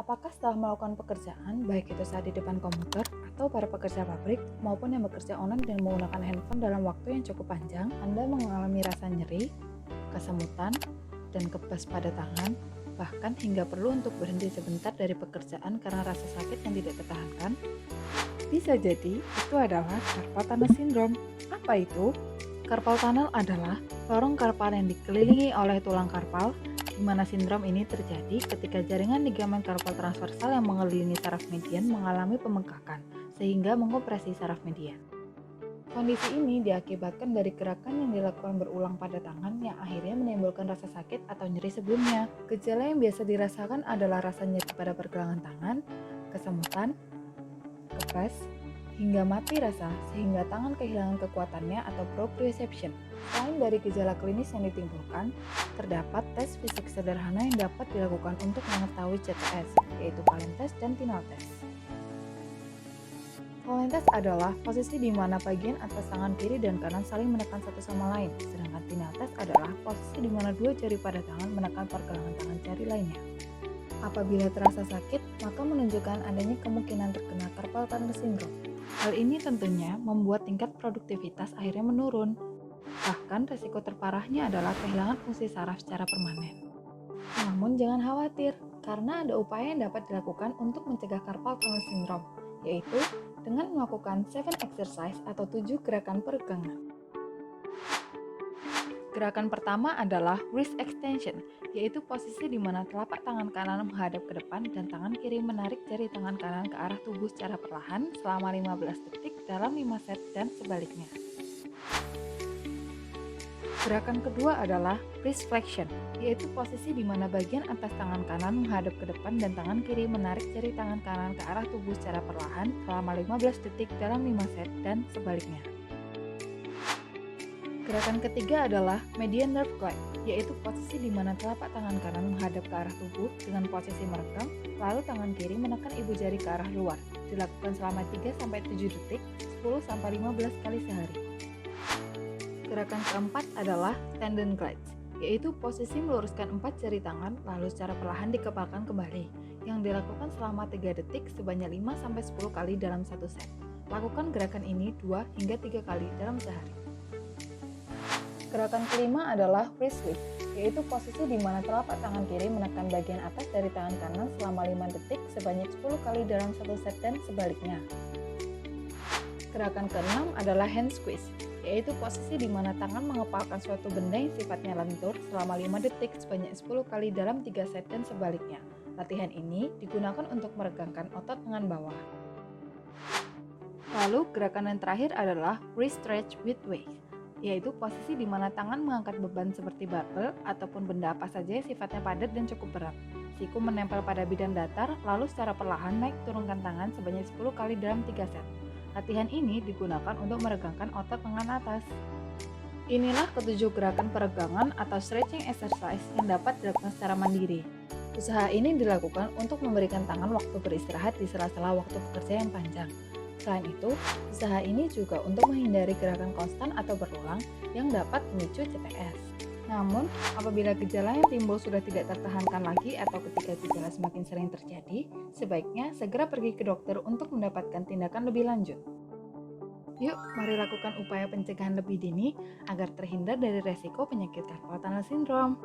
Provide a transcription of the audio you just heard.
Apakah setelah melakukan pekerjaan, baik itu saat di depan komputer atau para pekerja pabrik maupun yang bekerja online dan menggunakan handphone dalam waktu yang cukup panjang, Anda mengalami rasa nyeri, kesemutan, dan kebas pada tangan, bahkan hingga perlu untuk berhenti sebentar dari pekerjaan karena rasa sakit yang tidak tertahankan? Bisa jadi itu adalah carpal tunnel syndrome. Apa itu? Carpal tunnel adalah lorong karpal yang dikelilingi oleh tulang karpal, di mana sindrom ini terjadi ketika jaringan ligamen karpal transversal yang mengelilingi saraf median mengalami pembengkakan, sehingga mengkompresi saraf median. Kondisi ini diakibatkan dari gerakan yang dilakukan berulang pada tangan yang akhirnya menimbulkan rasa sakit atau nyeri sebelumnya. Gejala yang biasa dirasakan adalah rasa nyeri pada pergelangan tangan, kesemutan, kebas, hingga mati rasa sehingga tangan kehilangan kekuatannya atau proprioception. Selain dari gejala klinis yang ditimbulkan, terdapat tes fisik sederhana yang dapat dilakukan untuk mengetahui CTS, yaitu Palm test dan Tinel test. Palm test adalah posisi di mana bagian atas tangan kiri dan kanan saling menekan satu sama lain, sedangkan Tinel test adalah posisi di mana dua jari pada tangan menekan pergelangan tangan jari lainnya. Apabila terasa sakit, maka menunjukkan adanya kemungkinan terkena carpal tunnel syndrome. Hal ini tentunya membuat tingkat produktivitas akhirnya menurun. Bahkan resiko terparahnya adalah kehilangan fungsi saraf secara permanen. Namun jangan khawatir, karena ada upaya yang dapat dilakukan untuk mencegah carpal tunnel syndrome, yaitu dengan melakukan 7 exercise atau 7 gerakan peregangan. Gerakan pertama adalah wrist extension, yaitu posisi di mana telapak tangan kanan menghadap ke depan dan tangan kiri menarik jari tangan kanan ke arah tubuh secara perlahan selama 15 detik dalam 5 set dan sebaliknya. Gerakan kedua adalah wrist flexion, yaitu posisi di mana bagian atas tangan kanan menghadap ke depan dan tangan kiri menarik jari tangan kanan ke arah tubuh secara perlahan selama 15 detik dalam 5 set dan sebaliknya. Gerakan ketiga adalah median nerve glide, yaitu posisi di mana telapak tangan kanan menghadap ke arah tubuh dengan posisi meregang, lalu tangan kiri menekan ibu jari ke arah luar. Dilakukan selama 3-7 detik, 10-15 kali sehari. Gerakan keempat adalah tendon glides, yaitu posisi meluruskan 4 jari tangan lalu secara perlahan dikepalkan kembali, yang dilakukan selama 3 detik sebanyak 5-10 kali dalam satu set. Lakukan gerakan ini 2-3 kali dalam sehari. Gerakan kelima adalah wrist lift, yaitu posisi di mana telapak tangan kiri menekan bagian atas dari tangan kanan selama 5 detik sebanyak 10 kali dalam satu set dan sebaliknya. Gerakan keenam adalah hand squeeze, yaitu posisi di mana tangan mengepalkan suatu benda yang sifatnya lentur selama 5 detik sebanyak 10 kali dalam 3 set dan sebaliknya. Latihan ini digunakan untuk meregangkan otot lengan bawah. Lalu gerakan yang terakhir adalah wrist stretch with weight, yaitu posisi di mana tangan mengangkat beban seperti barbel ataupun benda apa saja yang sifatnya padat dan cukup berat. Siku menempel pada bidang datar, lalu secara perlahan naik turunkan tangan sebanyak 10 kali dalam 3 set. Latihan ini digunakan untuk meregangkan otot lengan atas. Inilah ketujuh gerakan peregangan atau stretching exercise yang dapat dilakukan secara mandiri. Usaha ini dilakukan untuk memberikan tangan waktu beristirahat di sela-sela waktu bekerja yang panjang. Selain itu, usaha ini juga untuk menghindari gerakan konstan atau berulang yang dapat memicu CTS. Namun, apabila gejala yang timbul sudah tidak tertahankan lagi atau ketika gejala semakin sering terjadi, sebaiknya segera pergi ke dokter untuk mendapatkan tindakan lebih lanjut. Yuk, mari lakukan upaya pencegahan lebih dini agar terhindar dari resiko penyakit carpal tunnel syndrome.